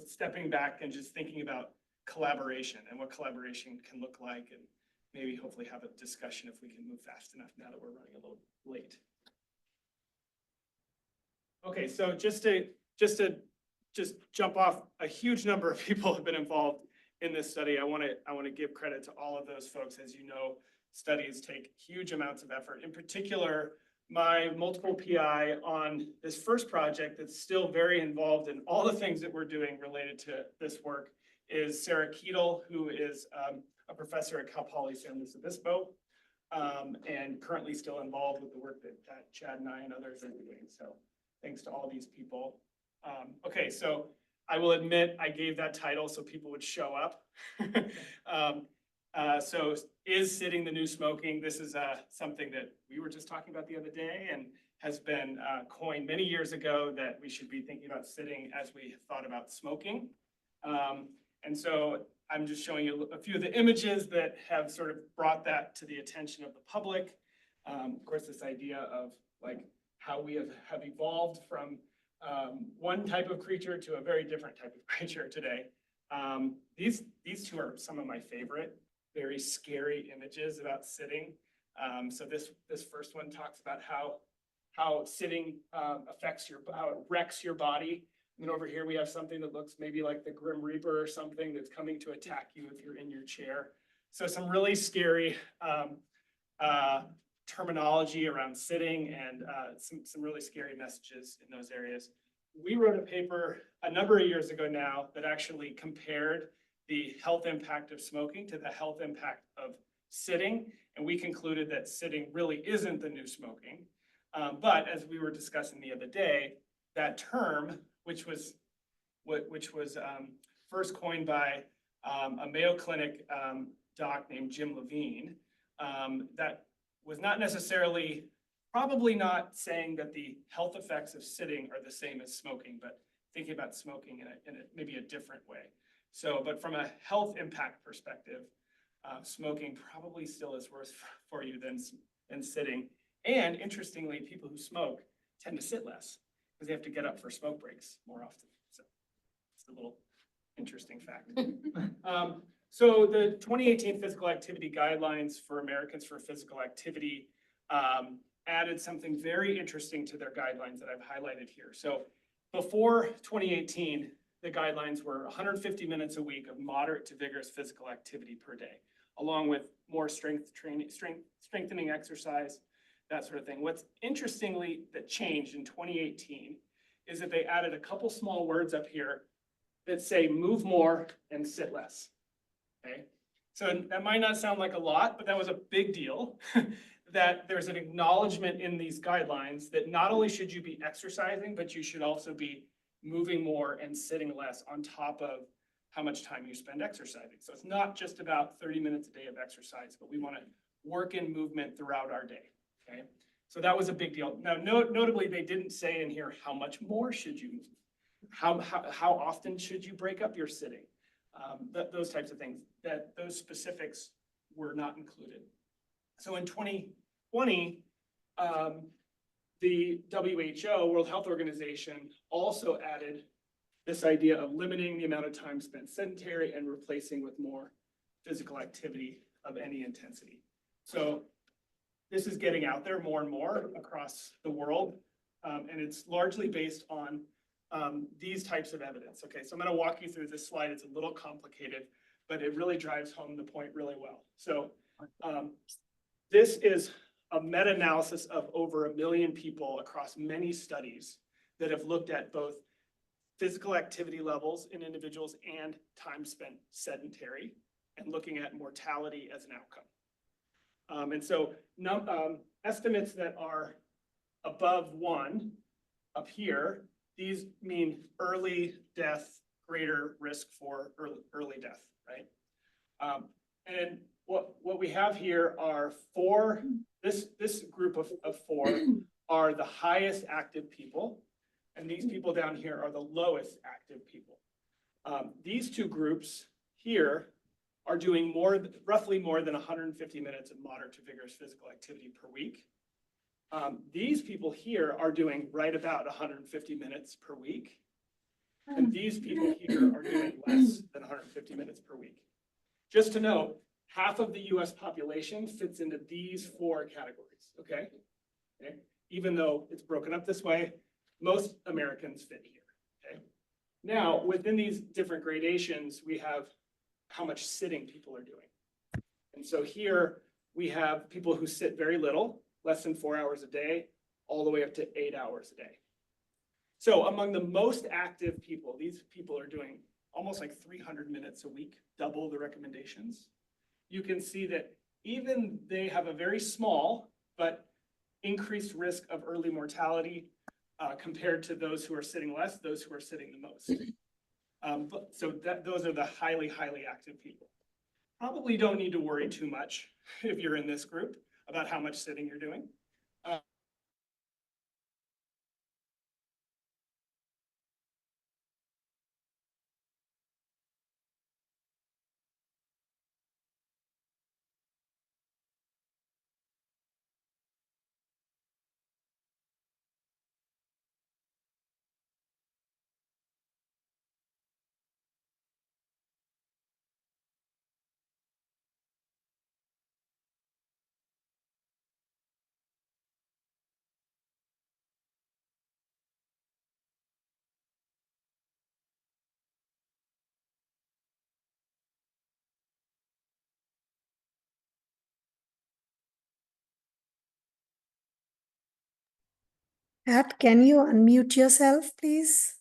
stepping back and just thinking about collaboration and what collaboration can look like, and maybe hopefully have a discussion if we can move fast enough now that we're running a little late. Okay, so just jump off, a huge number of people have been involved in this study. I want to give credit to all of those folks. As you know, studies take huge amounts of effort. In particular, my multiple PI on this first project that's still very involved in all the things that we're doing related to this work is Sarah Keetle, who is a professor at Cal Poly San Luis Obispo, and currently still involved with the work that Chad and I and others are doing. So thanks to all these people. Okay, so I will admit I gave that title so people would show up. So is sitting the new smoking? This is something that we were just talking about the other day and has been coined many years ago, that we should be thinking about sitting as we thought about smoking. And so I'm just showing you a few of the images that have sort of brought that to the attention of the public. Of course, this idea of like how we have evolved from one type of creature to a very different type of creature today. These two are some of my favorite, very scary images about sitting. So this first one talks about how sitting affects how it wrecks your body. And then over here we have something that looks maybe like the Grim Reaper or something that's coming to attack you if you're in your chair. So some really scary terminology around sitting, and some really scary messages in those areas. We wrote a paper a number of years ago now that actually compared the health impact of smoking to the health impact of sitting, and we concluded that sitting really isn't the new smoking. But as we were discussing the other day, that term, which was first coined by a Mayo Clinic doc named Jim Levine, that was not necessarily, probably not saying that the health effects of sitting are the same as smoking, but thinking about smoking in maybe a different way. So, but from a health impact perspective, smoking probably still is worse for you than sitting. And interestingly, people who smoke tend to sit less because they have to get up for smoke breaks more often. So it's a little interesting fact. So the 2018 physical activity guidelines for Americans for physical activity added something very interesting to their guidelines that I've highlighted here. So before 2018, the guidelines were 150 minutes a week of moderate to vigorous physical activity per day, along with more strengthening exercise, that sort of thing. What's interestingly that changed in 2018 is that they added a couple small words up here that say move more and sit less. Okay, so that might not sound like a lot, but that was a big deal. That there's an acknowledgement in these guidelines that not only should you be exercising, but you should also be moving more and sitting less on top of how much time you spend exercising. So it's not just about 30 minutes a day of exercise, but we want to work in movement throughout our day. Okay, so that was a big deal. Now, notably, they didn't say in here how much more should you move, how often should you break up your sitting, those types of things. That those specifics were not included. So in 2020, the WHO, World Health Organization, also added this idea of limiting the amount of time spent sedentary and replacing with more physical activity of any intensity. So this is getting out there more and more across the world, and it's largely based on these types of evidence. Okay, so I'm going to walk you through this slide. It's a little complicated, but it really drives home the point really well. So this is a meta-analysis of over 1 million people across many studies that have looked at both physical activity levels in individuals and time spent sedentary, and looking at mortality as an outcome. And so estimates that are above 1 up here, these mean early death, greater risk for early death, right? And what we have here are this group of 4 are the highest active people, and these people down here are the lowest active people. These two groups here are doing roughly more than 150 minutes of moderate to vigorous physical activity per week. These people here are doing right about 150 minutes per week. And these people here are doing less than 150 minutes per week. Just to note, half of the US population fits into these 4 categories, okay? Even though it's broken up this way, most Americans fit here, okay? Now, within these different gradations, we have how much sitting people are doing. And so here we have people who sit very little, less than 4 hours a day, all the way up to 8 hours a day. So among the most active people, these people are doing almost like 300 minutes a week, double the recommendations. You can see that even they have a very small but increased risk of early mortality compared to those who are sitting less, those who are sitting the most. So those are the highly, highly active people. Probably don't need to worry too much if you're in this group about how much sitting you're doing. Pat, can you unmute yourself, please?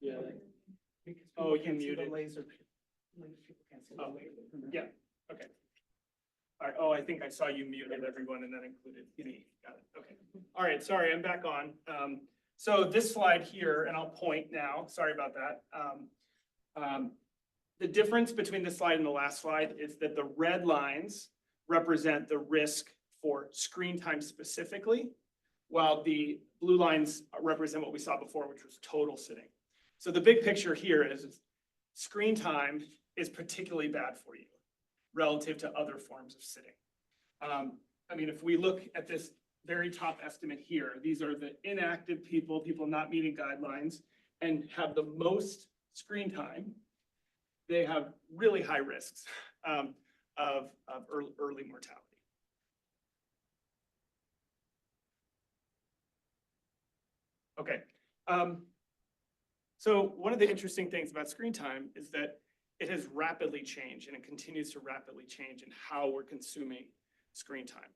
Yeah. Oh, you muted. Laser. Oh, yeah, okay. All right, oh, I think I saw you muted everyone and that included me. Got it, okay. All right, sorry, I'm back on. So this slide here, and I'll point now, sorry about that. The difference between this slide and the last slide is that the red lines represent the risk for screen time specifically, while the blue lines represent what we saw before, which was total sitting. So the big picture here is screen time is particularly bad for you relative to other forms of sitting. I mean, if we look at this very top estimate here, these are the inactive people, people not meeting guidelines, and have the most screen time. They have really high risks of early mortality. Okay. So one of the interesting things about screen time is that it has rapidly changed, and it continues to rapidly change in how we're consuming screen time.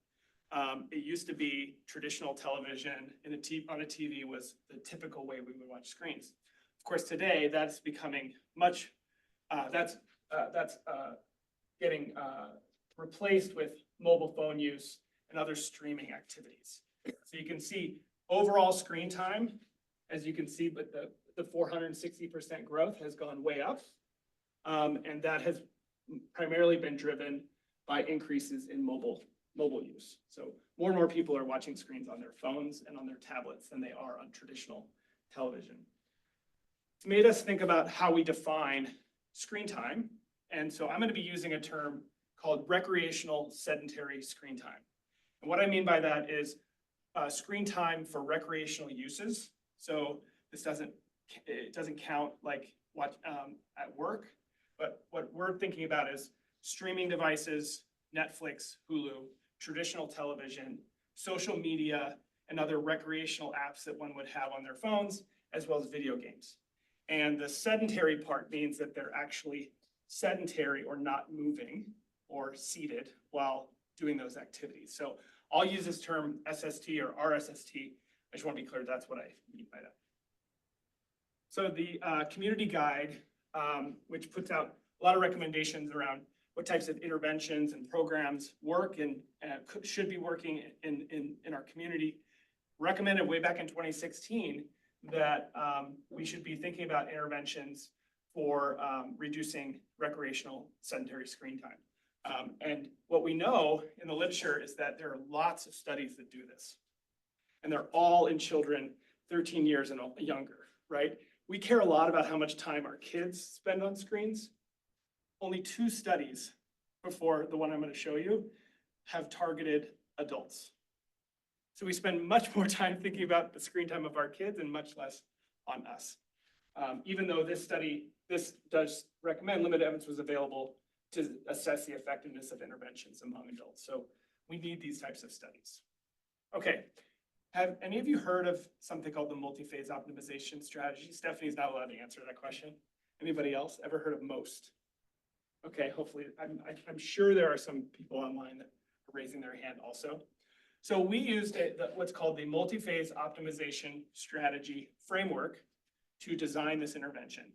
It used to be traditional television and on a TV was the typical way we would watch screens. Of course, today that's becoming much, that's getting replaced with mobile phone use and other streaming activities. So you can see overall screen time, as you can see, but the 460% growth has gone way up. And that has primarily been driven by increases in mobile use. So more and more people are watching screens on their phones and on their tablets than they are on traditional television. It's made us think about how we define screen time. And so I'm going to be using a term called recreational sedentary screen time. And what I mean by that is screen time for recreational uses. So this doesn't count like at work, but what we're thinking about is streaming devices, Netflix, Hulu, traditional television, social media, and other recreational apps that one would have on their phones, as well as video games. And the sedentary part means that they're actually sedentary or not moving or seated while doing those activities. So I'll use this term SST or RSST. I just want to be clear, that's what I mean by that. So the community guide, which puts out a lot of recommendations around what types of interventions and programs work and should be working in our community, recommended way back in 2016 that we should be thinking about interventions for reducing recreational sedentary screen time. And what we know in the literature is that there are lots of studies that do this. And they're all in children 13 years and younger, right? We care a lot about how much time our kids spend on screens. Only 2 studies before the one I'm going to show you have targeted adults. So we spend much more time thinking about the screen time of our kids and much less on us. Even though this does recommend limited evidence was available to assess the effectiveness of interventions among adults. So we need these types of studies. Okay, have any of you heard of something called the multi-phase optimization strategy? Stephanie's not allowed to answer that question. Anybody else ever heard of MOST? Okay, hopefully, I'm sure there are some people online that are raising their hand also. So we used what's called the multi-phase optimization strategy framework to design this intervention.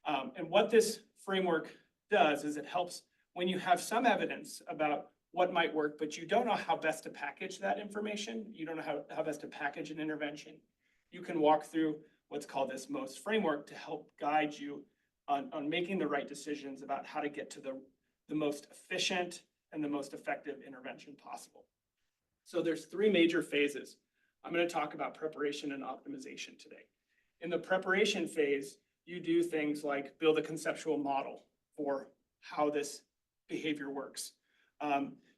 And what this framework does is it helps when you have some evidence about what might work, but you don't know how best to package that information. You don't know how best to package an intervention. You can walk through what's called this MOST framework to help guide you on making the right decisions about how to get to the most efficient and the most effective intervention possible. So there's 3 major phases. I'm going to talk about preparation and optimization today. In the preparation phase, you do things like build a conceptual model for how this behavior works.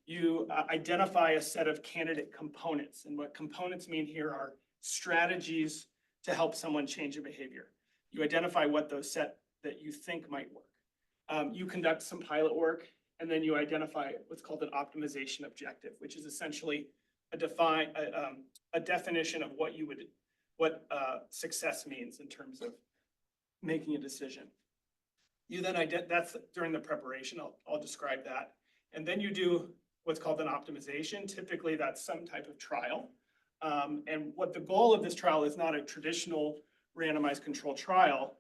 You identify a set of candidate components, and what components mean here are strategies to help someone change a behavior. You identify what those set that you think might work. You conduct some pilot work, and then you identify what's called an optimization objective, which is essentially a definition of what success means in terms of making a decision. You then that's during the preparation. I'll describe that, and then you do what's called an optimization. Typically, that's some type of trial, and what the goal of this trial is not a traditional randomized control trial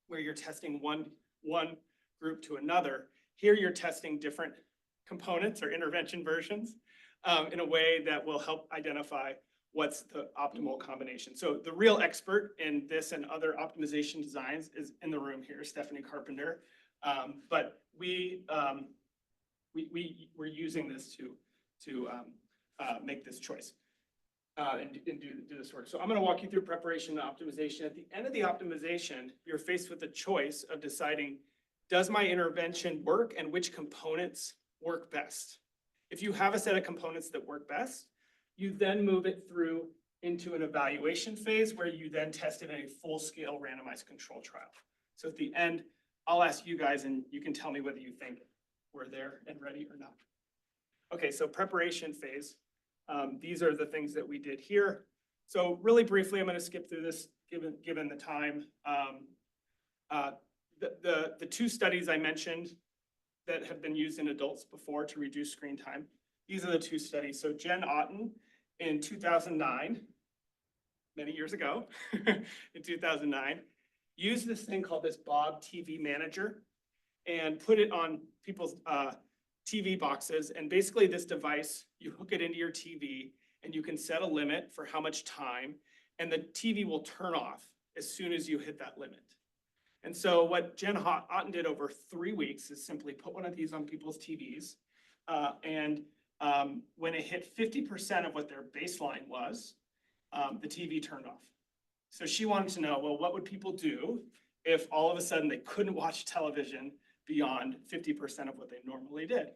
where you're testing one group to another. Here, you're testing different components or intervention versions in a way that will help identify what's the optimal combination. So the real expert in this and other optimization designs is in the room here, Stephanie Carpenter. But we're using this to make this choice and do this work. So I'm going to walk you through preparation and optimization. At the end of the optimization, you're faced with the choice of deciding, does my intervention work and which components work best? If you have a set of components that work best, you then move it through into an evaluation phase where you then test it in a full-scale randomized control trial. So at the end, I'll ask you guys and you can tell me whether you think we're there and ready or not. Okay, so preparation phase. These are the things that we did here. So really briefly, I'm going to skip through this given the time. The 2 studies I mentioned that have been used in adults before to reduce screen time. These are the 2 studies. So Jen Otten in 2009, many years ago, in 2009, used this thing called this Bob TV Manager and put it on people's TV boxes. And basically this device, you hook it into your TV and you can set a limit for how much time, and the TV will turn off as soon as you hit that limit. And so what Jen Otten did over 3 weeks is simply put one of these on people's TVs. When it hit 50% of what their baseline was, the TV turned off. So she wanted to know, well, what would people do if all of a sudden they couldn't watch television beyond 50% of what they normally did?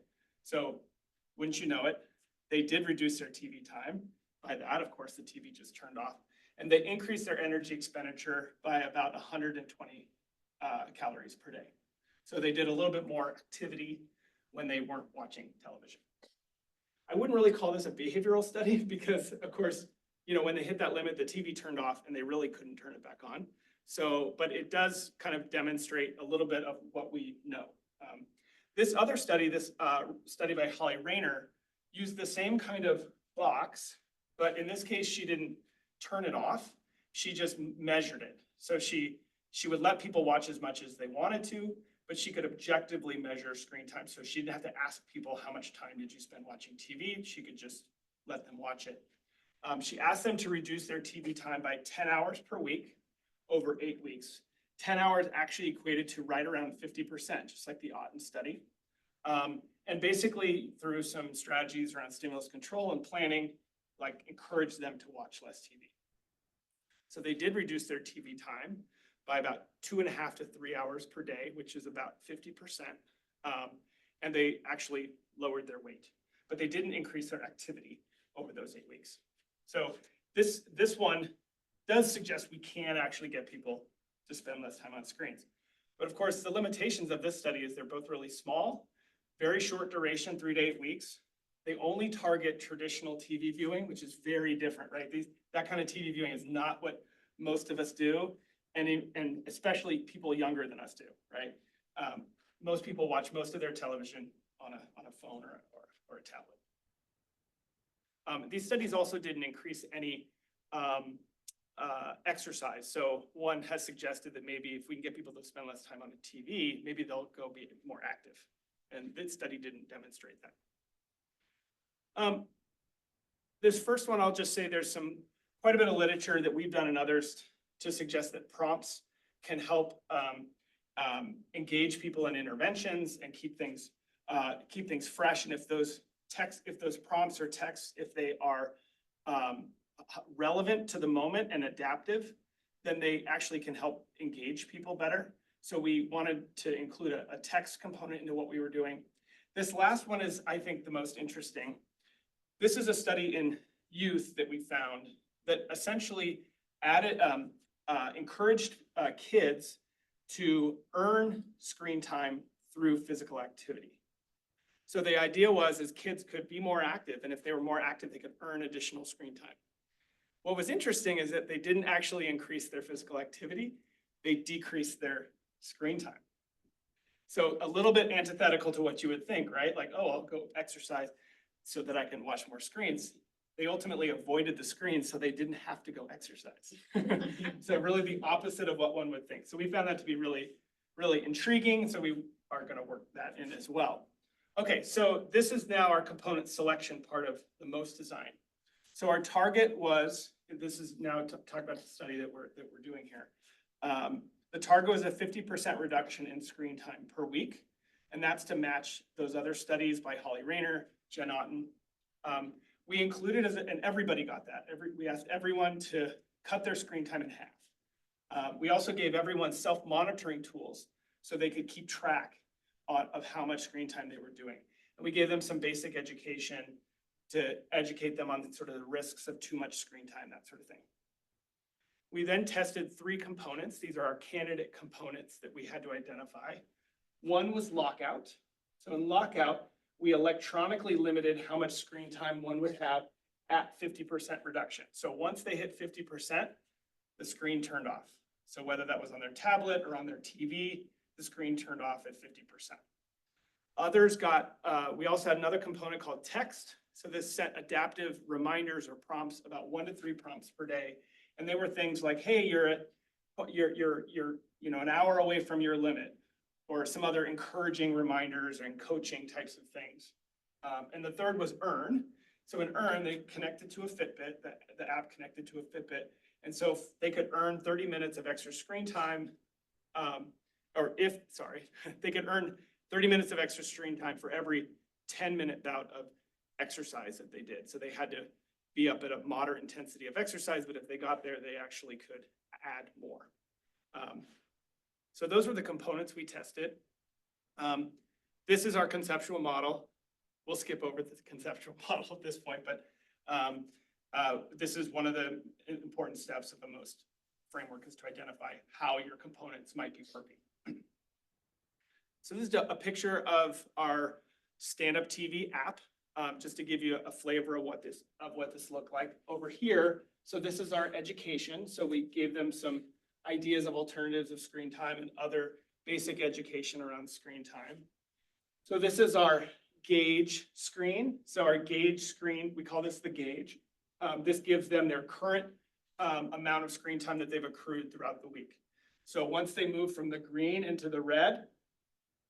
So wouldn't you know it, they did reduce their TV time. By that, of course, the TV just turned off. And they increased their energy expenditure by about 120 calories per day. So they did a little bit more activity when they weren't watching television. I wouldn't really call this a behavioral study because, of course, when they hit that limit, the TV turned off and they really couldn't turn it back on. So, but it does kind of demonstrate a little bit of what we know. This other study, this study by Holly Rayner, used the same kind of box, but in this case, she didn't turn it off. She just measured it. So she would let people watch as much as they wanted to, but she could objectively measure screen time. So she didn't have to ask people how much time did you spend watching TV. She could just let them watch it. She asked them to reduce their TV time by 10 hours per week over 8 weeks. 10 hours actually equated to right around 50%, just like the Otten study. And basically through some strategies around stimulus control and planning, like encourage them to watch less TV. So they did reduce their TV time by about 2.5 to 3 hours per day, which is about 50%. And they actually lowered their weight, but they didn't increase their activity over those 8 weeks. So this one does suggest we can actually get people to spend less time on screens. But of course, the limitations of this study is they're both really small, very short duration, 3 to 8 weeks. They only target traditional TV viewing, which is very different, right? That kind of TV viewing is not what most of us do, and especially people younger than us do, right? Most people watch most of their television on a phone or a tablet. These studies also didn't increase any exercise. So one has suggested that maybe if we can get people to spend less time on the TV, maybe they'll go be more active. And this study didn't demonstrate that. This first one, I'll just say there's quite a bit of literature that we've done and others to suggest that prompts can help engage people in interventions and keep things fresh. And if those prompts or texts, if they are relevant to the moment and adaptive, then they actually can help engage people better. So we wanted to include a text component into what we were doing. This last one is, I think, the most interesting. This is a study in youth that we found that essentially encouraged kids to earn screen time through physical activity. So the idea was kids could be more active, and if they were more active, they could earn additional screen time. What was interesting is that they didn't actually increase their physical activity, they decreased their screen time. So a little bit antithetical to what you would think, right? Like, oh, I'll go exercise so that I can watch more screens. They ultimately avoided the screen so they didn't have to go exercise. So really the opposite of what one would think. So we found that to be really, really intriguing. So we are going to work that in as well. Okay, so this is now our component selection part of the MOST design. So our target was, this is now talk about the study that we're doing here. The target was a 50% reduction in screen time per week. And that's to match those other studies by Holly Rayner, Jen Otten. We included, and everybody got that. We asked everyone to cut their screen time in half. We also gave everyone self-monitoring tools so they could keep track of how much screen time they were doing. And we gave them some basic education to educate them on sort of the risks of too much screen time, that sort of thing. We then tested 3 components. These are our candidate components that we had to identify. One was lockout. So in lockout, we electronically limited how much screen time one would have at 50% reduction. So once they hit 50%, the screen turned off. So whether that was on their tablet or on their TV, the screen turned off at 50%. Others got, we also had another component called text. So this set adaptive reminders or prompts, about 1 to 3 prompts per day. And they were things like, hey, you're an hour away from your limit, or some other encouraging reminders and coaching types of things. And the third was Earn. So in Earn, they connected to a Fitbit, the app connected to a Fitbit. And so they could earn 30 minutes of extra screen time, they could earn 30 minutes of extra screen time for every 10-minute bout of exercise that they did. So they had to be up at a moderate intensity of exercise, but if they got there, they actually could add more. So those were the components we tested. This is our conceptual model. We'll skip over the conceptual model at this point, but this is one of the important steps of the MOST framework, is to identify how your components might be working. So this is a picture of our StandUPTV app, just to give you a flavor of what this looked like. Over here, so this is our education. So we gave them some ideas of alternatives of screen time and other basic education around screen time. So this is our gauge screen. So our gauge screen, we call this the gauge. This gives them their current amount of screen time that they've accrued throughout the week. So once they move from the green into the red,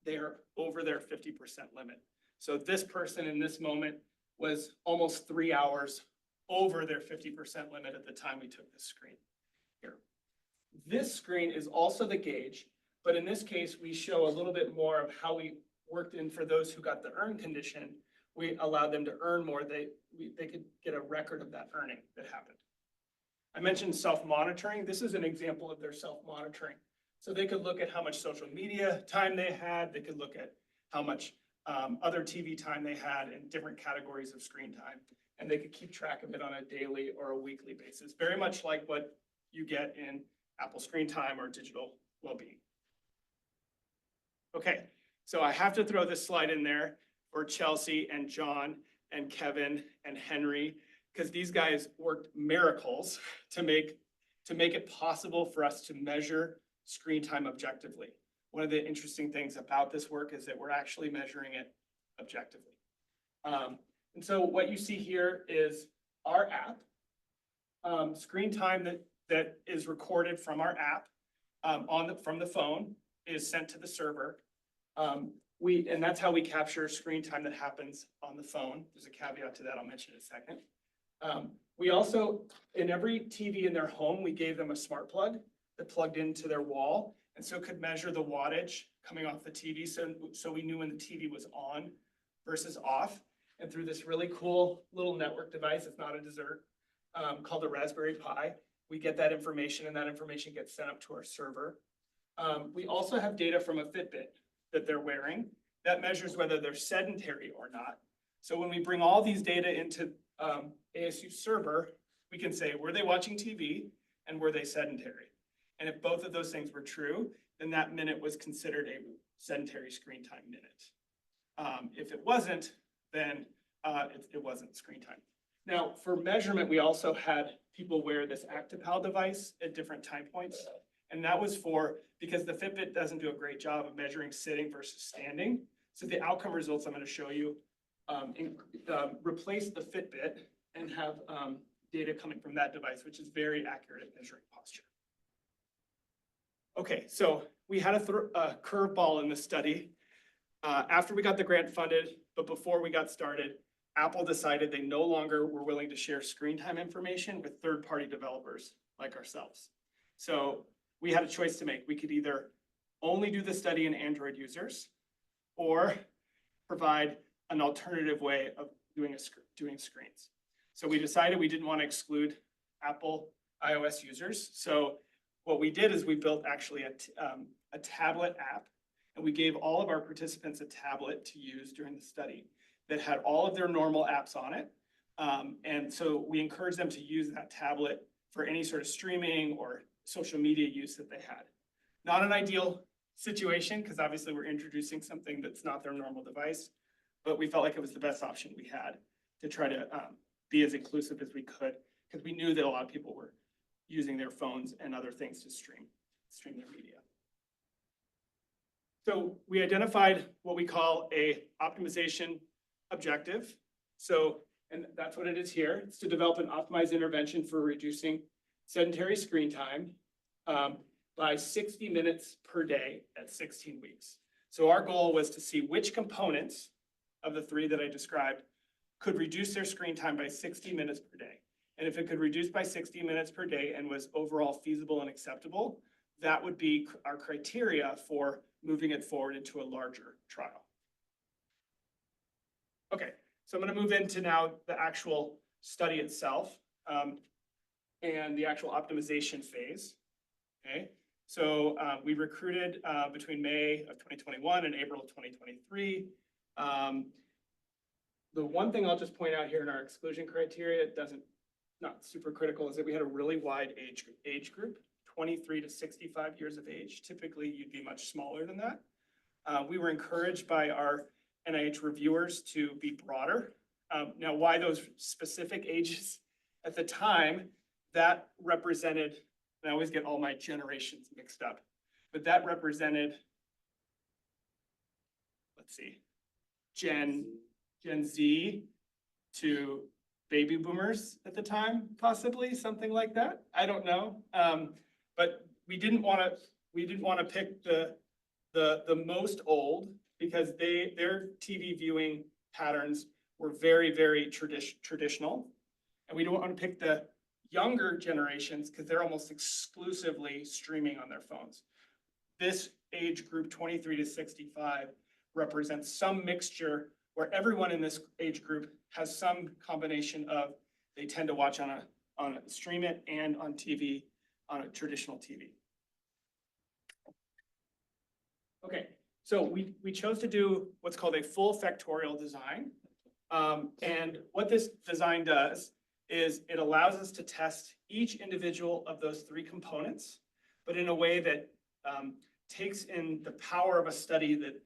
they're over their 50% limit. So this person in this moment was almost 3 hours over their 50% limit at the time we took this screen here. This screen is also the gauge, but in this case, we show a little bit more of how we worked in for those who got the earn condition. We allowed them to earn more. They could get a record of that earning that happened. I mentioned self-monitoring. This is an example of their self-monitoring. So they could look at how much social media time they had. They could look at how much other TV time they had in different categories of screen time. And they could keep track of it on a daily or a weekly basis, very much like what you get in Apple Screen Time or digital well-being. Okay, so I have to throw this slide in there for Chelsea and John and Kevin and Henry, because these guys worked miracles to make it possible for us to measure screen time objectively. One of the interesting things about this work is that we're actually measuring it objectively. And so what you see here is our app, screen time that is recorded from our app from the phone is sent to the server. And that's how we capture screen time that happens on the phone. There's a caveat to that I'll mention in a second. We also, in every TV in their home, we gave them a smart plug that plugged into their wall, and so could measure the wattage coming off the TV, so we knew when the TV was on versus off. And through this really cool little network device, it's not a dessert, called a Raspberry Pi, we get that information, and that information gets sent up to our server. We also have data from a Fitbit that they're wearing that measures whether they're sedentary or not. So when we bring all these data into ASU server, we can say, were they watching TV and were they sedentary? And if both of those things were true, then that minute was considered a sedentary screen time minute. If it wasn't, then it wasn't screen time. Now, for measurement, we also had people wear this ActiPal device at different time points. And that was because the Fitbit doesn't do a great job of measuring sitting versus standing. So the outcome results I'm going to show you replace the Fitbit and have data coming from that device, which is very accurate at measuring posture. Okay, so we had a curveball in this study. After we got the grant funded, but before we got started, Apple decided they no longer were willing to share screen time information with third-party developers like ourselves. So we had a choice to make. We could either only do the study in Android users or provide an alternative way of doing screens. So we decided we didn't want to exclude Apple iOS users. So what we did is we built actually a tablet app, and we gave all of our participants a tablet to use during the study that had all of their normal apps on it. And so we encouraged them to use that tablet for any sort of streaming or social media use that they had. Not an ideal situation, because obviously we're introducing something that's not their normal device, but we felt like it was the best option we had to try to be as inclusive as we could, because we knew that a lot of people were using their phones and other things to stream their media. So we identified what we call a optimization objective. So, and that's what it is here. It's to develop an optimized intervention for reducing sedentary screen time by 60 minutes per day at 16 weeks. So our goal was to see which components of the three that I described could reduce their screen time by 60 minutes per day. And if it could reduce by 60 minutes per day and was overall feasible and acceptable, that would be our criteria for moving it forward into a larger trial. Okay, so I'm going to move into now the actual study itself and the actual optimization phase. Okay, so we recruited between May of 2021 and April of 2023. The one thing I'll just point out here in our exclusion criteria, not super critical, is that we had a really wide age group, 23 to 65 years of age. Typically, you'd be much smaller than that. We were encouraged by our NIH reviewers to be broader. Now, why those specific ages? At the time, that represented, and I always get all my generations mixed up, but that represented, let's see, Gen Z to baby boomers at the time, possibly something like that. I don't know, but we didn't want to pick the most old, because their TV viewing patterns were very, very traditional, And we don't want to pick the younger generations because they're almost exclusively streaming on their phones. This age group, 23 to 65, represents some mixture where everyone in this age group has some combination of, they tend to watch on a stream it and on TV, on a traditional TV. Okay, so we chose to do what's called a full factorial design. And what this design does is it allows us to test each individual of those three components, but in a way that takes in the power of a study that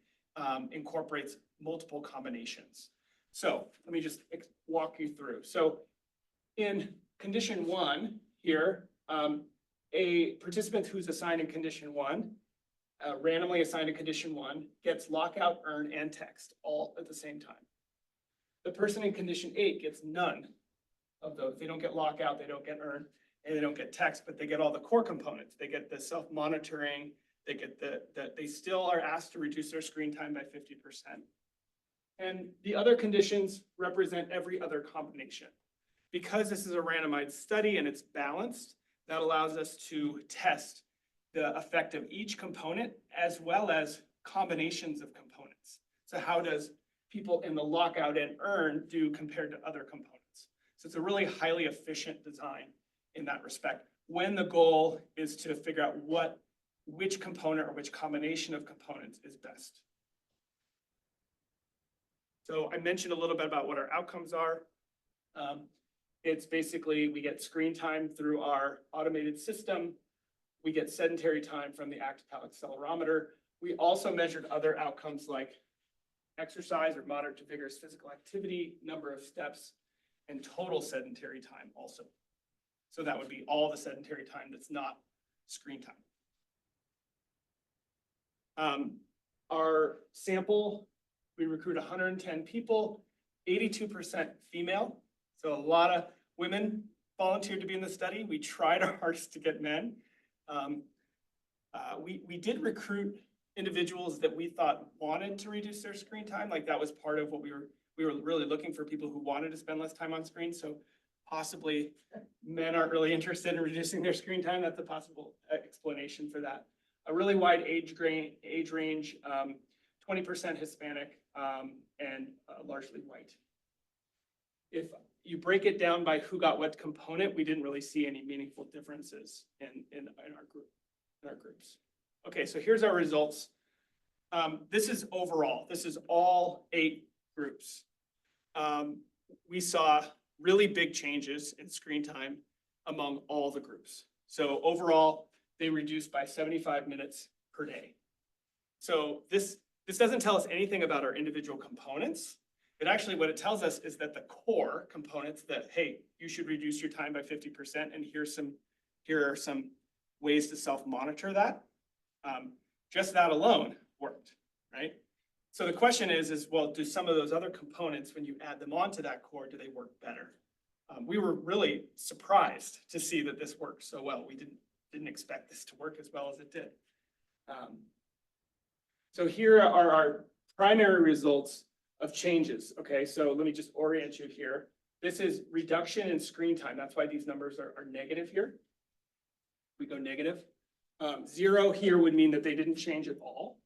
incorporates multiple combinations. So let me just walk you through. So in condition one here, a participant who's assigned in condition one, randomly assigned in condition one, gets lockout, earn, and text all at the same time. The person in condition 8 gets none of those. They don't get lockout, they don't get earn, and they don't get text, but they get all the core components. They get the self-monitoring, they get they still are asked to reduce their screen time by 50%. And the other conditions represent every other combination. Because this is a randomized study and it's balanced, that allows us to test the effect of each component as well as combinations of components. So how does people in the lockout and earn do compared to other components? So it's a really highly efficient design in that respect, when the goal is to figure out which component or which combination of components is best. So I mentioned a little bit about what our outcomes are. It's basically, we get screen time through our automated system. We get sedentary time from the active accelerometer. We also measured other outcomes like exercise or moderate to vigorous physical activity, number of steps, and total sedentary time also. So that would be all the sedentary time that's not screen time. Our sample, we recruit 110 people, 82% female. So a lot of women volunteered to be in the study. We tried our hardest to get men. We did recruit individuals that we thought wanted to reduce their screen time. Like that was part of what we were really looking for, people who wanted to spend less time on screen. So possibly men aren't really interested in reducing their screen time. That's a possible explanation for that. A really wide age range, 20% Hispanic, and largely white. If you break it down by who got what component, we didn't really see any meaningful differences in our groups. Okay, so here's our results. This is overall. This is all 8 groups. We saw really big changes in screen time among all the groups. So overall, they reduced by 75 minutes per day. So this doesn't tell us anything about our individual components. But actually what it tells us is that the core components that, hey, you should reduce your time by 50%, and here are some ways to self-monitor that. Just that alone worked, right? So the question is, well, do some of those other components, when you add them onto that core, do they work better? We were really surprised to see that this worked so well. We didn't expect this to work as well as it did. So here are our primary results of changes. Okay, so let me just orient you here. This is reduction in screen time. That's why these numbers are negative here. We go negative. 0 here would mean that they didn't change at all.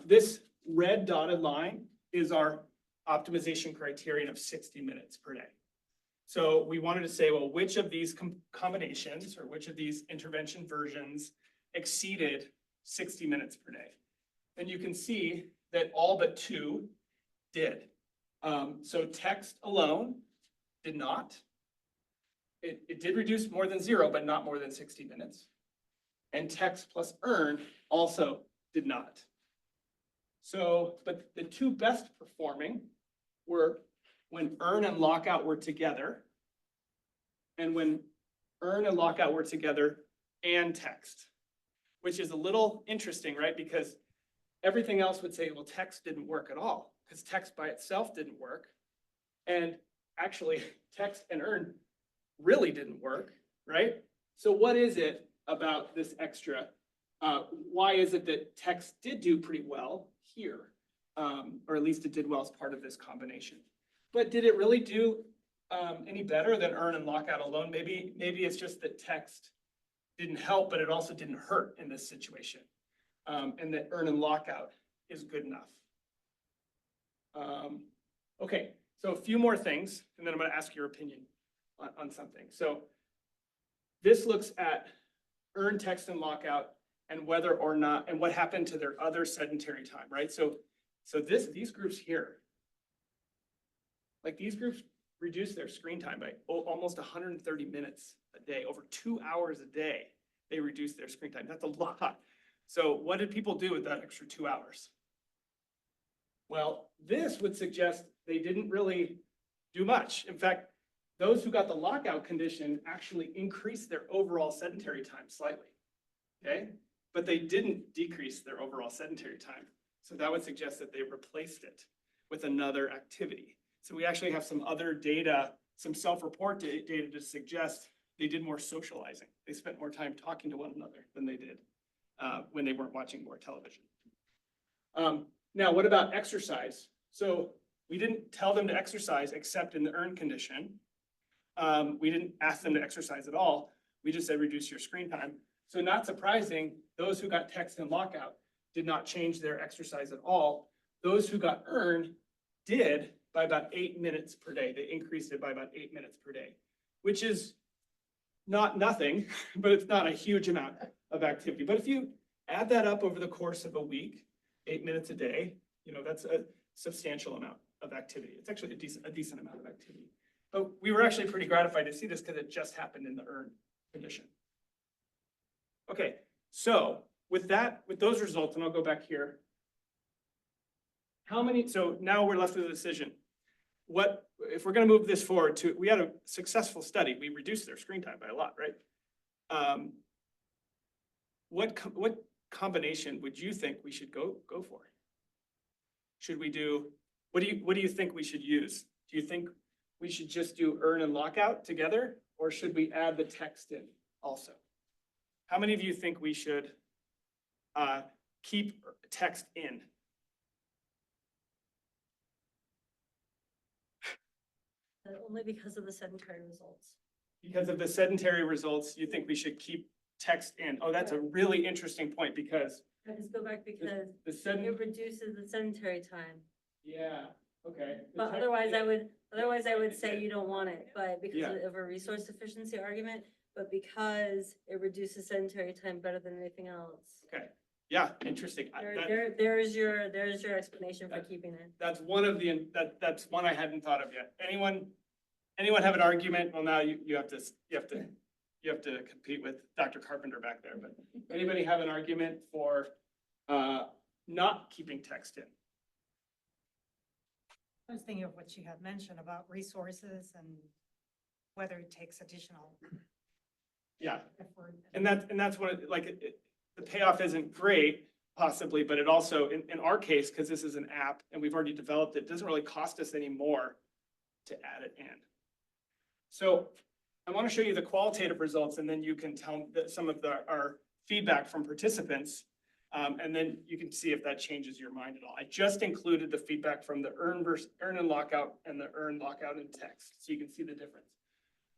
This red dotted line is our optimization criterion of 60 minutes per day. So we wanted to say, well, which of these combinations or which of these intervention versions exceeded 60 minutes per day? And you can see that all but 2 did. So text alone did not. It did reduce more than 0, but not more than 60 minutes. And text plus earn also did not. So, but the 2 best performing were when earn and lockout were together, and when earn and lockout were together and text, which is a little interesting, right? Because everything else would say, well, text didn't work at all, because text by itself didn't work. And actually, text and earn really didn't work, right? So what is it about this extra? Why is it that text did do pretty well here? Or at least it did well as part of this combination. But did it really do any better than earn and lockout alone. Maybe it's just that text didn't help, but it also didn't hurt in this situation. And that earn and lockout is good enough. Okay, so a few more things, and then I'm going to ask your opinion on something. So this looks at earn, text, and lockout, and whether or not, and what happened to their other sedentary time, right? So these groups here, like these groups reduce their screen time by almost 130 minutes a day, over 2 hours a day, they reduce their screen time. That's a lot. So what did people do with that extra 2 hours? Well, this would suggest they didn't really do much. In fact, those who got the lockout condition actually increased their overall sedentary time slightly, okay? But they didn't decrease their overall sedentary time. So that would suggest that they replaced it with another activity. So we actually have some other data, some self-report data to suggest they did more socializing. They spent more time talking to one another than they did when they weren't watching more television. Now, what about exercise? So we didn't tell them to exercise except in the earn condition. We didn't ask them to exercise at all. We just said reduce your screen time. So not surprising, those who got text and lockout did not change their exercise at all. Those who got earn did by about 8 minutes per day. They increased it by about 8 minutes per day, which is not nothing, but it's not a huge amount of activity. But if you add that up over the course of a week, 8 minutes a day, that's a substantial amount of activity. It's actually a decent amount of activity. But we were actually pretty gratified to see this because it just happened in the earn condition. Okay, so with those results, and I'll go back here. So now we're left with a decision. What, if we're going to move this forward to, we had a successful study. We reduced their screen time by a lot, right? What combination would you think we should go for? Should we do, what do you think we should use? Do you think we should just do earn and lockout together, or should we add the text in also? How many of you think we should keep text in? Only because of the sedentary results. Because of the sedentary results, you think we should keep text in? Oh, that's a really interesting point because I just go back because the it reduces the sedentary time. Yeah, okay. But otherwise I would say you don't want it, but because of a resource efficiency argument, but because it reduces sedentary time better than anything else. Okay, yeah, interesting. There's your explanation for keeping it. That's one of that's one I hadn't thought of yet. Anyone have an argument? Well, now you have to compete with Dr. Carpenter back there, but anybody have an argument for not keeping text in? I was thinking of what you had mentioned about resources and whether it takes additional. Yeah, effort. and that's what the payoff isn't great possibly, but it also in our case, because this is an app and we've already developed it, doesn't really cost us any more to add it in. So I want to show you the qualitative results, and then you can tell some of our feedback from participants, and then you can see if that changes your mind at all. I just included the feedback from the earn and lockout and the earn, lockout, and text, so you can see the difference.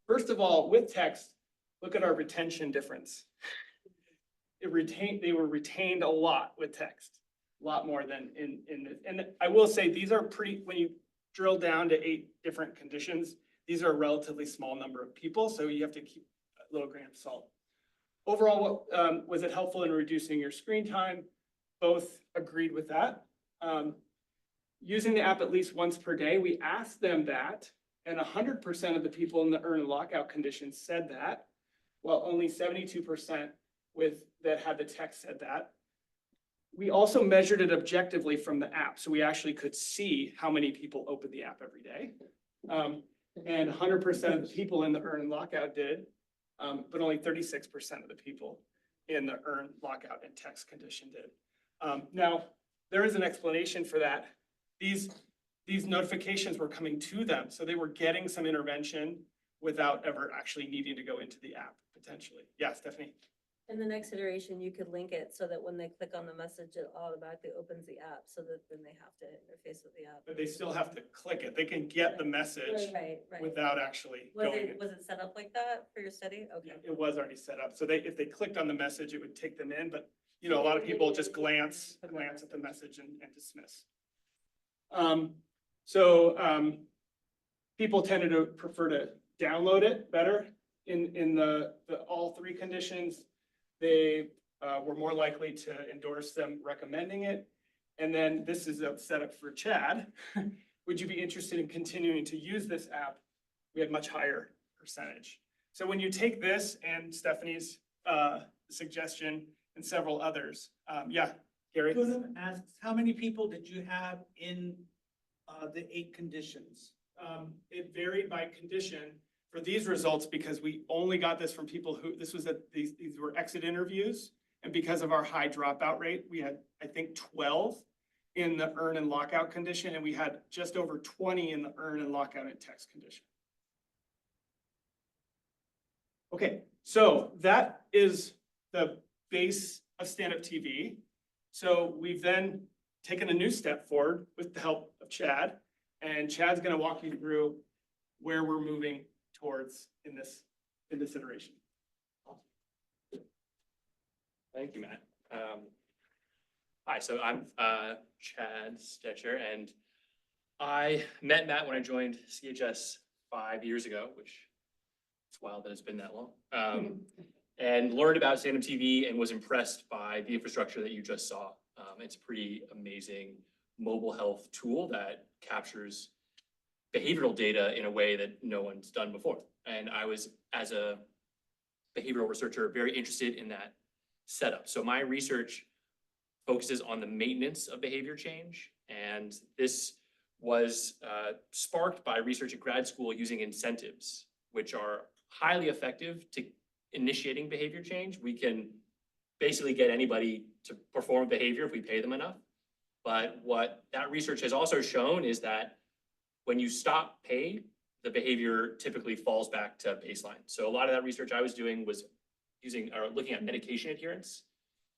First of all, with text, look at our retention difference. They were retained a lot with text, a lot more than and I will say these are pretty, when you drill down to 8 different conditions, these are a relatively small number of people, so you have to keep a little grain of salt. Overall, was it helpful in reducing your screen time? Both agreed with that. Using the app at least once per day, we asked them that, and 100% of the people in the earn and lockout conditions said that, while only 72% that had the text said that. We also measured it objectively from the app, so we actually could see how many people opened the app every day. And 100% of the people in the earn and lockout did, but only 36% of the people in the earn, lockout, and text condition did. Now, there is an explanation for that. These notifications were coming to them, so they were getting some intervention without ever actually needing to go into the app, potentially. Yeah, Stephanie? In the next iteration, you could link it so that when they click on the message, it automatically opens the app, so that then they have to interface with the app. But they still have to click it. They can get the message Right. without actually Was going. it, was it set up like that for your study? Yeah, Okay. it was already set up. So if they clicked on the message, it would take them in, but you know, a lot of people just glance at the message and dismiss. People tended to prefer to download it better in the all three conditions. They were more likely to endorse them recommending it. And then this is a setup for Chad. Would you be interested in continuing to use this app? We had much higher percentage. So when you take this and Stephanie's suggestion and several others, yeah, Gary? Buman asks, how many people did you have in the 8 conditions? It varied by condition for these results because we only got this from people who, these were exit interviews. And because of our high dropout rate, we had, I think, 12 in the earn and lockout condition, and we had just over 20 in the earn and lockout and text condition. Okay, so that is the base of StandUPTV. So we've then taken a new step forward with the help of Chad, and Chad's going to walk you through where we're moving towards in this iteration. Thank you, Matt. Hi, so I'm Chad Stecher, and I met Matt when I joined CHS 5 years ago, which it's wild that it's been that long, and learned about StandUPTV and was impressed by the infrastructure that you just saw. It's a pretty amazing mobile health tool that captures behavioral data in a way that no one's done before. And I was, as a behavioral researcher, very interested in that setup. So my research focuses on the maintenance of behavior change. And this was sparked by research at grad school using incentives, which are highly effective to initiating behavior change. We can basically get anybody to perform behavior if we pay them enough. But what that research has also shown is that when you stop pay, the behavior typically falls back to baseline. So a lot of that research I was doing was looking at medication adherence.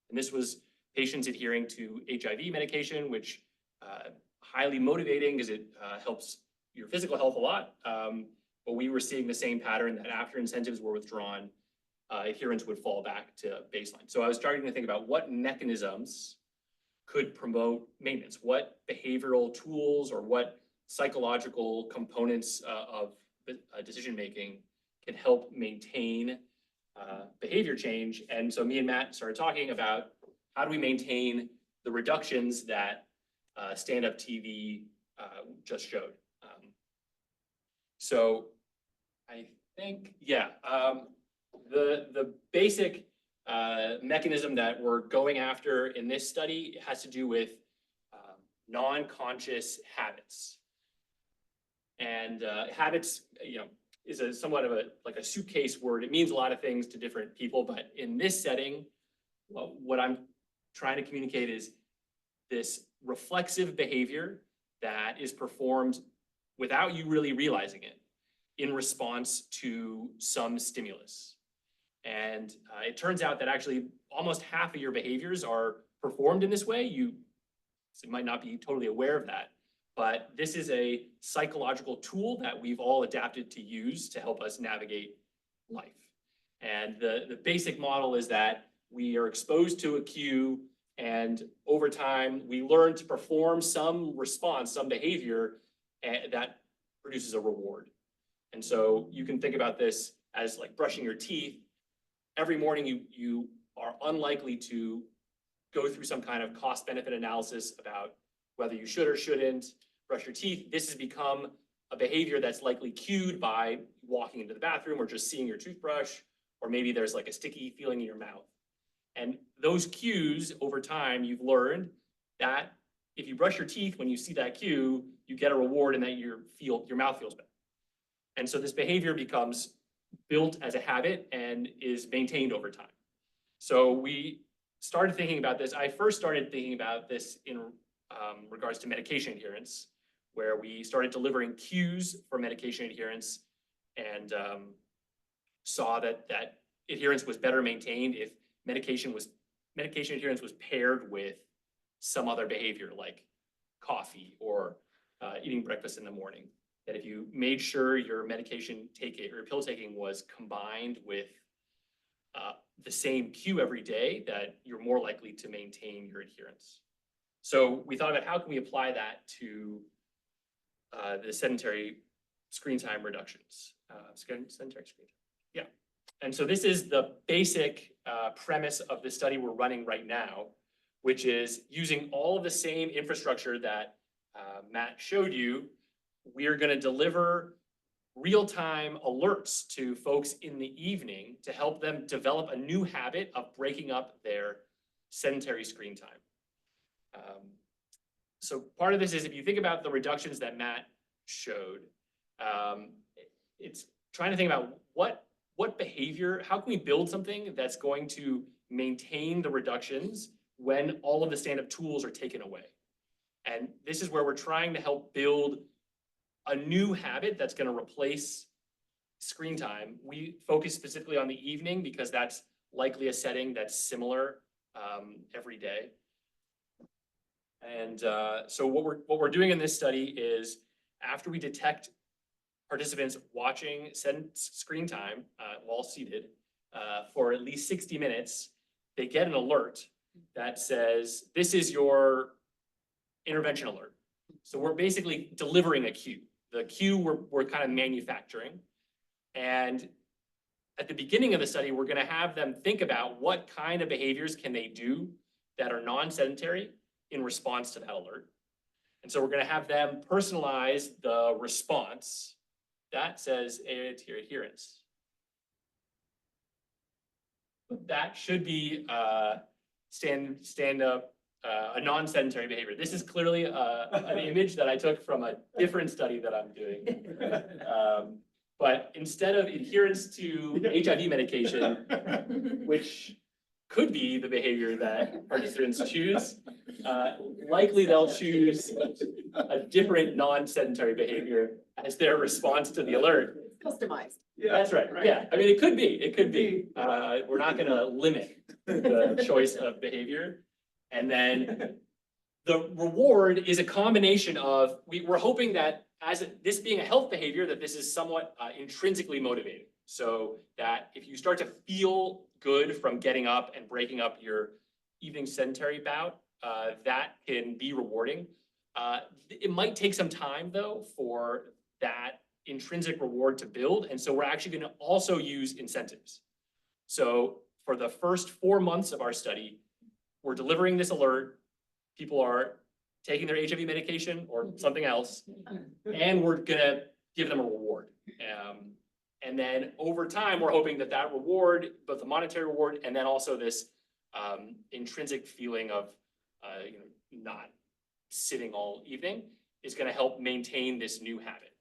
And this was patients adhering to HIV medication, which highly motivating because it helps your physical health a lot. But we were seeing the same pattern that after incentives were withdrawn, adherence would fall back to baseline. So I was starting to think about what mechanisms could promote maintenance, what behavioral tools or what psychological components of decision-making can help maintain behavior change. And so me and Matt started talking about how do we maintain the reductions that StandUPTV just showed. So I think, yeah, the basic mechanism that we're going after in this study has to do with non-conscious habits. And habits, is somewhat of a suitcase word. It means a lot of things to different people, but in this setting, what I'm trying to communicate is this reflexive behavior that is performed without you really realizing it in response to some stimulus. And it turns out that actually almost half of your behaviors are performed in this way. You might not be totally aware of that, but this is a psychological tool that we've all adapted to use to help us navigate life. And the basic model is that we are exposed to a cue, and over time, we learn to perform some response, some behavior that produces a reward. And so you can think about this as like brushing your teeth. Every morning, you are unlikely to go through some kind of cost-benefit analysis about whether you should or shouldn't brush your teeth. This has become a behavior that's likely cued by walking into the bathroom or just seeing your toothbrush, or maybe there's like a sticky feeling in your mouth. And those cues over time, you've learned that if you brush your teeth when you see that cue, you get a reward and that your mouth feels better. And so this behavior becomes built as a habit and is maintained over time. So we started thinking about this. I first started thinking about this in regards to medication adherence, where we started delivering cues for medication adherence and saw that adherence was better maintained if medication adherence was paired with some other behavior like coffee or eating breakfast in the morning. That if you made sure your medication taking or pill taking was combined with the same cue every day, that you're more likely to maintain your adherence. So we thought about how can we apply that to the sedentary screen time reductions, sedentary screen time. Yeah. And so this is the basic premise of the study we're running right now, which is using all of the same infrastructure that Matt showed you. We are going to deliver real-time alerts to folks in the evening to help them develop a new habit of breaking up their sedentary screen time. So part of this is, if you think about the reductions that Matt showed, it's trying to think about what behavior, how can we build something that's going to maintain the reductions when all of the stand-up tools are taken away. And this is where we're trying to help build a new habit that's going to replace screen time. We focus specifically on the evening because that's likely a setting that's similar every day. And so what we're doing in this study is, after we detect participants watching screen time while seated for at least 60 minutes, they get an alert that says, this is your intervention alert. So we're basically delivering a cue. The cue we're kind of manufacturing. And at the beginning of the study, we're going to have them think about what kind of behaviors can they do that are non-sedentary in response to that alert. And so we're going to have them personalize the response that says aid to your adherence. That should be stand up, a non-sedentary behavior. This is clearly an image that I took from a different study that I'm doing. But instead of adherence to HIV medication, which could be the behavior that participants choose, likely they'll choose a different non-sedentary behavior as their response to the alert. Customized. That's right, yeah. I mean, it could be. We're not gonna limit the choice of behavior. And then the reward is a combination of, we're hoping that this being a health behavior, that this is somewhat intrinsically motivating. So that if you start to feel good from getting up and breaking up your evening sedentary bout, that can be rewarding. It might take some time though for that intrinsic reward to build. And so we're actually going to also use incentives. So for the first 4 months of our study, we're delivering this alert. People are taking their HIV medication or something else, and we're going to give them a reward. And then over time, we're hoping that that reward, both the monetary reward and then also this intrinsic feeling of not sitting all evening, is going to help maintain this new habit.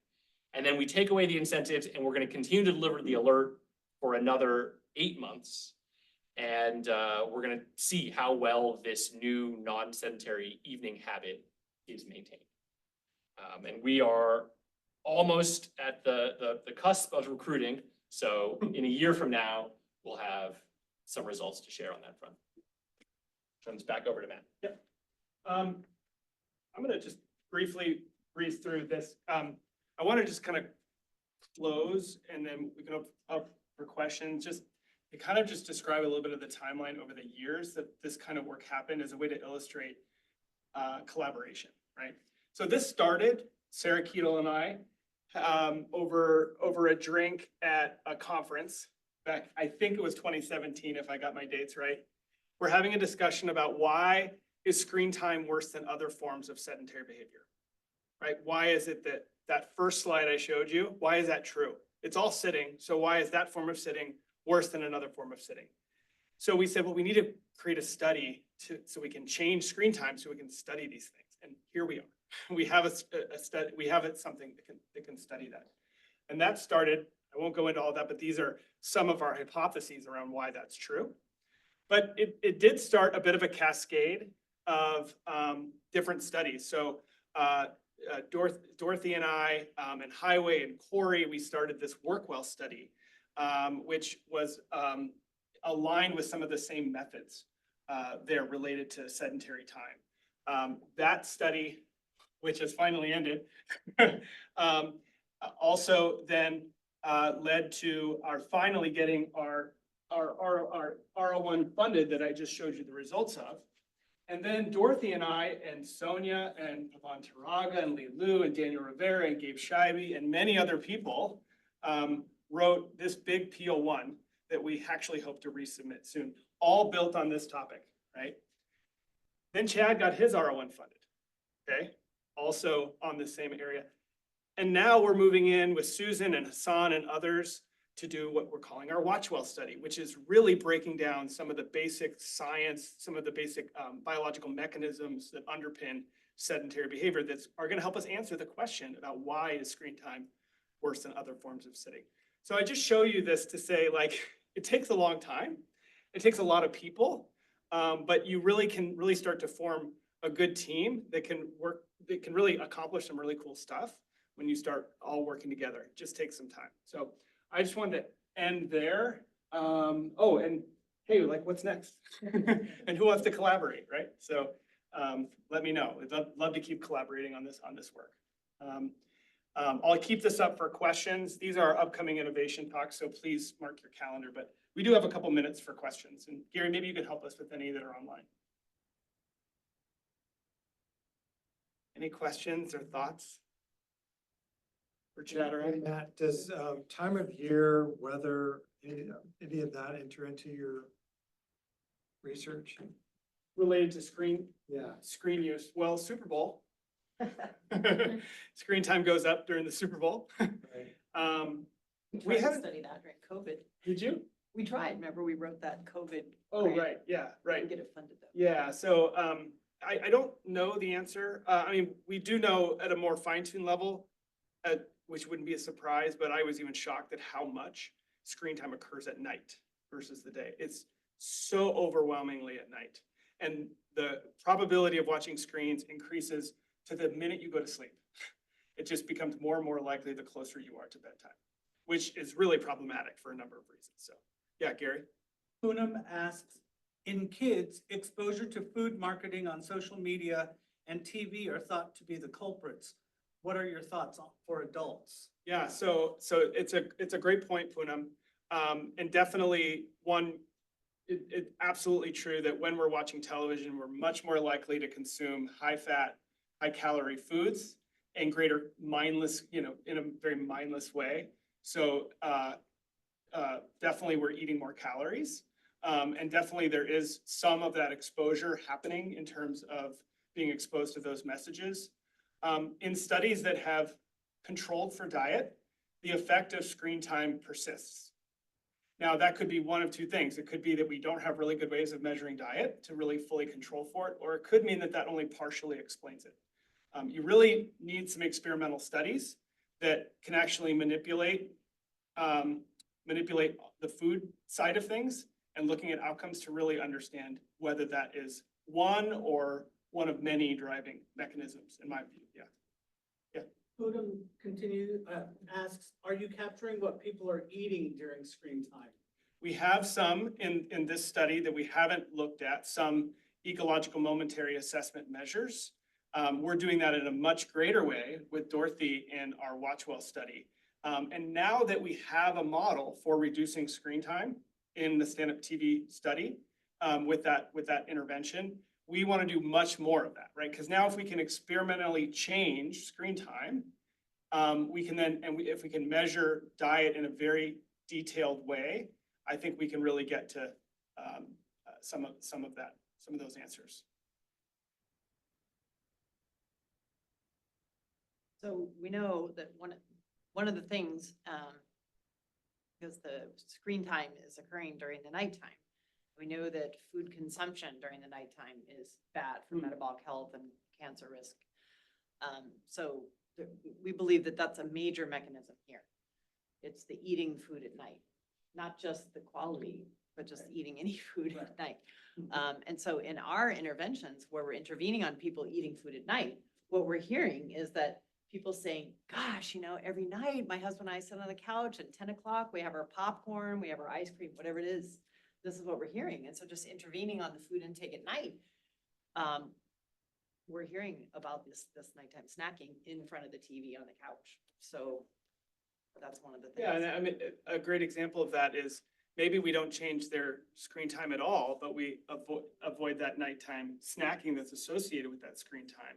And then we take away the incentives, and we're going to continue to deliver the alert for another 8 months. And we're going to see how well this new non-sedentary evening habit is maintained. And we are almost at the cusp of recruiting. So in a year from now, we'll have some results to share on that front. Turns back over to Matt. Yep. I'm going to just briefly breeze through this. I want to just kind of close, and then we can open up for questions. Just to kind of just describe a little bit of the timeline over the years that this kind of work happened as a way to illustrate collaboration, right? So this started, Sarah Keetle and I, over a drink at a conference back, I think it was 2017, if I got my dates right. We're having a discussion about why is screen time worse than other forms of sedentary behavior, right? Why is it that first slide I showed you, why is that true? It's all sitting, so why is that form of sitting worse than another form of sitting? So we said, well, we need to create a study so we can change screen time so we can study these things. And here we are. We have a study, we have something that can study that. And that started, I won't go into all that, but these are some of our hypotheses around why that's true. But it did start a bit of a cascade of different studies. So Dorothy and I, and Highway and Corey, we started this Workwell study, which was aligned with some of the same methods there related to sedentary time. That study, which has finally ended, also then led to our finally getting our R01 funded that I just showed you the results of. And then Dorothy and I and Sonia and Pavan Taraga and Lee Lu and Daniel Rivera and Gabe Scheibe and many other people wrote this big PO1 that we actually hope to resubmit soon, all built on this topic, right? Then Chad got his R01 funded, okay? Also on the same area. And now we're moving in with Susan and Hassan and others to do what we're calling our Watchwell study, which is really breaking down some of the basic science, some of the basic biological mechanisms that underpin sedentary behavior that are going to help us answer the question about why is screen time worse than other forms of sitting. So I just show you this to say, like, it takes a long time. It takes a lot of people, but you really can start to form a good team that can work, that can really accomplish some really cool stuff when you start all working together. It just takes some time. So I just wanted to end there. Oh, and hey, like, what's next? And who wants to collaborate, right? So let me know. I'd love to keep collaborating on this work. I'll keep this up for questions. These are our upcoming innovation talks, so please mark your calendar. But we do have a couple minutes for questions. And Gary, maybe you could help us with any that are online. Any questions or thoughts? For Chad or Andy? Matt, does time of year, weather, any of that enter into your research? Related to screen Yeah. use, well, Super Bowl. Screen time goes up during the Super Bowl. Right. We tried to haven't, study that during COVID. did you? We tried, remember we wrote that COVID. Oh, grant. right, yeah, right. Didn't get it funded though. Yeah, so I don't know the answer. I mean, we do know at a more fine-tuned level, which wouldn't be a surprise, but I was even shocked at how much screen time occurs at night versus the day. It's so overwhelmingly at night. And the probability of watching screens increases to the minute you go to sleep. It just becomes more and more likely the closer you are to bedtime, which is really problematic for a number of reasons. So, yeah, Gary? Poonam asks, in kids, exposure to food marketing on social media and TV are thought to be the culprits. What are your thoughts for adults? Yeah, so it's a great point, Poonam. And definitely it's absolutely true that when we're watching television, we're much more likely to consume high-fat, high-calorie foods and greater mindless, in a very mindless way. So definitely we're eating more calories. And definitely there is some of that exposure happening in terms of being exposed to those messages. In studies that have controlled for diet, the effect of screen time persists. Now, that could be one of two things. It could be that we don't have really good ways of measuring diet to really fully control for it, or it could mean that that only partially explains it. You really need some experimental studies that can actually manipulate the food side of things and looking at outcomes to really understand whether that is one or one of many driving mechanisms, in my view. Yeah. Poonam asks, are you capturing what people are eating during screen time? We have some in this study that we haven't looked at, some ecological momentary assessment measures. We're doing that in a much greater way with Dorothy in our Watchwell study. And now that we have a model for reducing screen time in the StandUPTV study with that intervention, we want to do much more of that, right? Because now if we can experimentally change screen time, we can then, if we can measure diet in a very detailed way, I think we can really get to some of those answers. So we know that one of the things, because the screen time is occurring during the nighttime. We know that food consumption during the nighttime is bad for metabolic health and cancer risk. So we believe that that's a major mechanism here. It's the eating food at night, not just the quality, but just eating any food at night. And so in our interventions where we're intervening on people eating food at night, what we're hearing is that people saying, gosh, every night my husband and I sit on the couch at 10 o'clock, we have our popcorn, we have our ice cream, whatever it is. this is what we're hearing. And so just intervening on the food intake at night, we're hearing about this nighttime snacking in front of the TV on the couch. So that's one of the things. Yeah, and I mean, a great example of that is maybe we don't change their screen time at all, but we avoid that nighttime snacking that's associated with that screen time.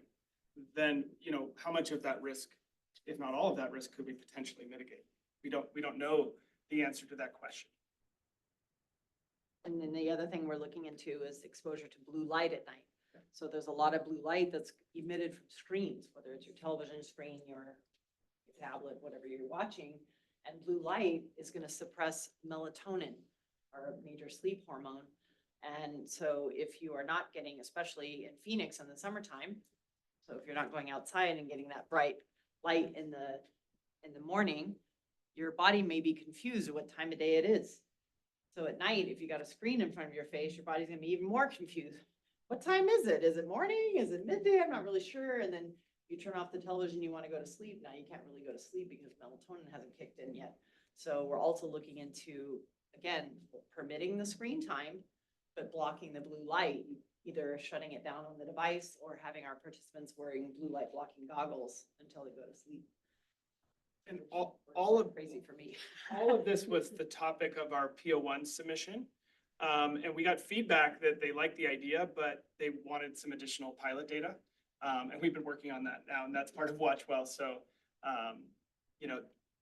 Then, you know, how much of that risk, if not all of that risk, could we potentially mitigate? We don't know the answer to that question. And then the other thing we're looking into is exposure to blue light at night. So there's a lot of blue light that's emitted from screens, whether it's your television screen, your tablet, whatever you're watching. And blue light is going to suppress melatonin, our major sleep hormone. And so if you are not getting, especially in Phoenix in the summertime, so if you're not going outside and getting that bright light in the morning, your body may be confused at what time of day it is. So at night, if you got a screen in front of your face, your body's gonna be even more confused. What time is it? Is it morning? Is it midday? I'm not really sure. And then you turn off the television, you want to go to sleep. Now you can't really go to sleep because melatonin hasn't kicked in yet. So we're also looking into, again, permitting the screen time, but blocking the blue light, either shutting it down on the device or having our participants wearing blue light blocking goggles until they go to sleep. And all of Crazy for me. all of this was the topic of our PO1 submission. And we got feedback that they liked the idea, but they wanted some additional pilot data. And we've been working on that now, and that's part of Watchwell. So, you know,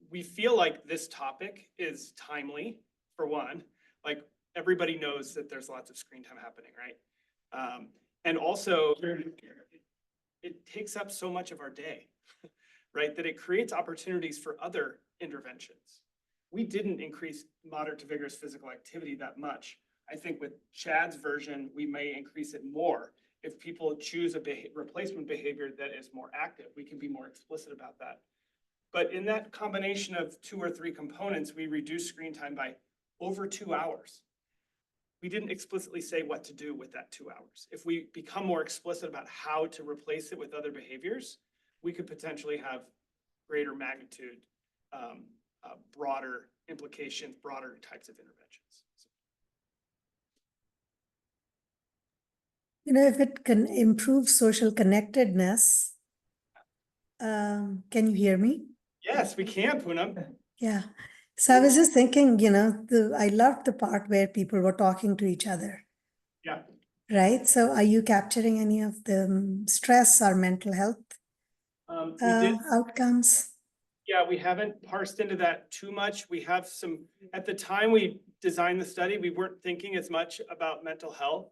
we feel like this topic is timely, for one. Like, everybody knows that there's lots of screen time happening, right? And also, it takes up so much of our day, right? That it creates opportunities for other interventions. We didn't increase moderate to vigorous physical activity that much. I think with Chad's version, we may increase it more. If people choose a replacement behavior that is more active, we can be more explicit about that. But in that combination of 2 or 3 components, we reduce screen time by over 2 hours. We didn't explicitly say what to do with that 2 hours. If we become more explicit about how to replace it with other behaviors, we could potentially have greater magnitude, broader implications, broader types of interventions. You know, if it can improve social connectedness, can you hear me? Yes, we can, Poonam. Yeah. So I was just thinking, you know, I loved the part where people were talking to each other, Yeah. right? So are you capturing any of the stress or mental health We did. outcomes? Yeah, we haven't parsed into that too much. We have some, at the time we designed the study, we weren't thinking as much about mental health.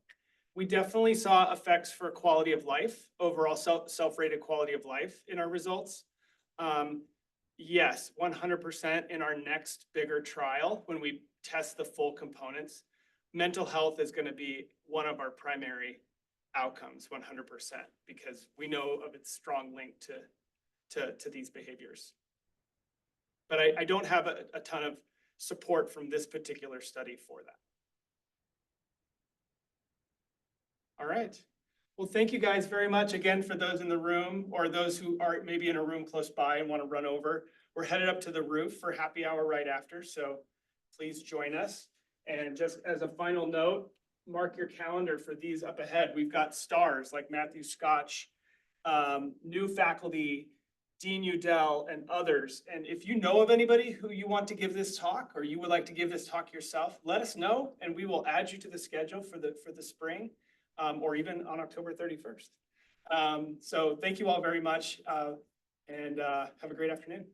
We definitely saw effects for quality of life, overall self-rated quality of life in our results. Yes, 100% in our next bigger trial, when we test the full components, mental health is going to be one of our primary outcomes, 100%, because we know of its strong link to these behaviors. But I don't have a ton of support from this particular study for that. All right. Well, thank you guys very much again for those in the room or those who are maybe in a room close by and want to run over. We're headed up to the roof for happy hour right after, so please join us. And just as a final note, mark your calendar for these up ahead. We've got stars like Matthew Scotch, new faculty, Dean Udell, and others. And if you know of anybody who you want to give this talk or you would like to give this talk yourself, let us know and we will add you to the schedule for the spring. Or even on October 31st. So thank you all very much and have a great afternoon.